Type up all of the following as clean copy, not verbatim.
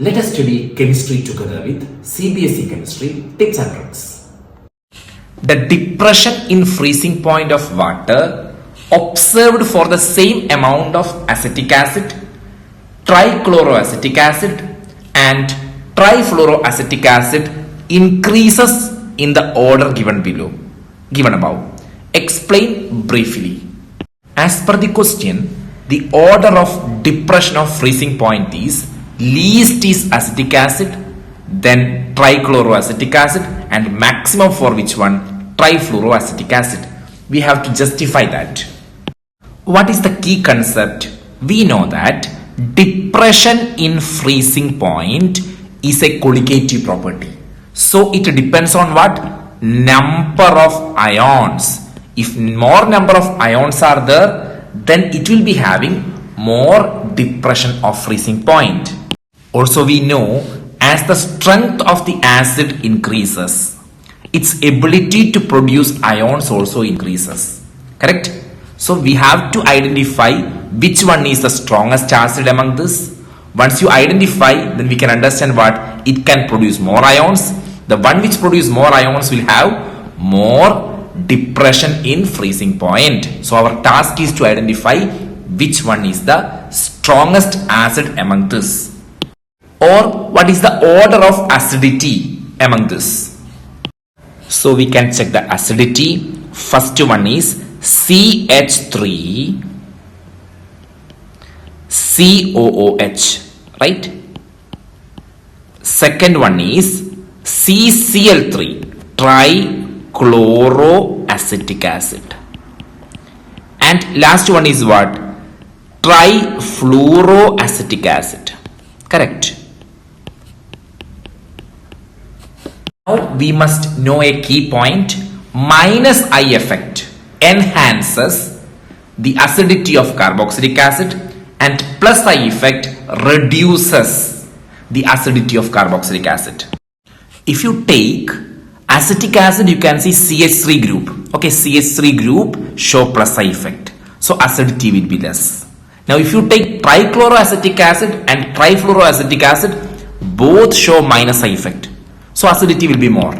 Let us study chemistry together with CBSE Chemistry tips and tricks. The depression in freezing point of water observed for the same amount of acetic acid, trichloroacetic acid and trifluoroacetic acid increases in the order given above. Explain briefly. As per the question, the order of depression of freezing point is least is acetic acid, then trichloroacetic acid, and maximum for which one? Trifluoroacetic acid. We have to justify that. What is the key concept? We know that depression in freezing point is a colligative property. So it depends on what? Number of ions. If more number of ions are there, then it will be having more depression of freezing point. Also, we know as the strength of the acid increases, its ability to produce ions also increases. Correct? So we have to identify which one is the strongest acid among this. Once you identify, then we can understand what it can produce more ions. The one which produce more ions will have more depression in freezing point. So our task is to identify which one is the strongest acid among this, or what is the order of acidity among this. So we can check the acidity. First one is CH3 COOH, right? Second one is CCl3 trichloroacetic acid, and last one is what? Trifluoroacetic acid. Correct. Now we must know a key point. Minus I effect enhances the acidity of carboxylic acid, and plus I effect reduces the acidity of carboxylic acid. If you take acetic acid, you can see CH3 group. Okay, CH3 group show plus I effect. So acidity will be less. Now if you take trichloroacetic acid and trifluoroacetic acid, both show minus I effect. So acidity will be more.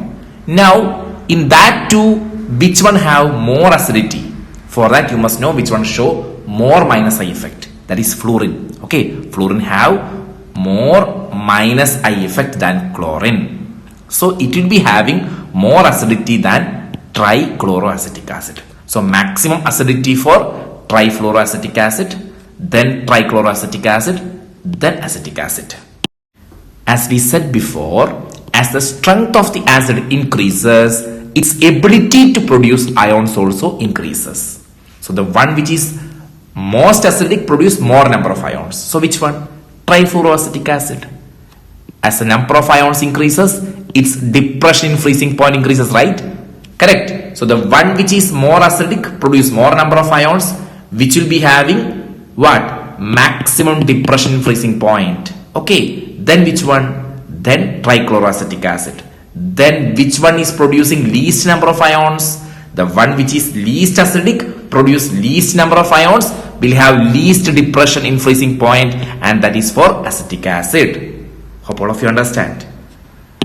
Now in that two, which one have more acidity? For that you must know which one show more minus I effect. That is fluorine. Okay, fluorine have more minus I effect than chlorine. So it will be having more acidity than trichloroacetic acid. So maximum acidity for trifluoroacetic acid, then trichloroacetic acid, then acetic acid. As we said before, as the strength of the acid increases, its ability to produce ions also increases. So the one which is most acidic produce more number of ions. So which one? Trifluoroacetic acid. As the number of ions increases, its depression in freezing point increases, right? Correct. So the one which is more acidic produce more number of ions, which will be having what? Maximum depression in freezing point. Okay. Then which one? Then trichloroacetic acid. Then which one is producing least number of ions? The one which is least acidic produce least number of ions will have least depression in freezing point, and that is for acetic acid. Hope all of you understand.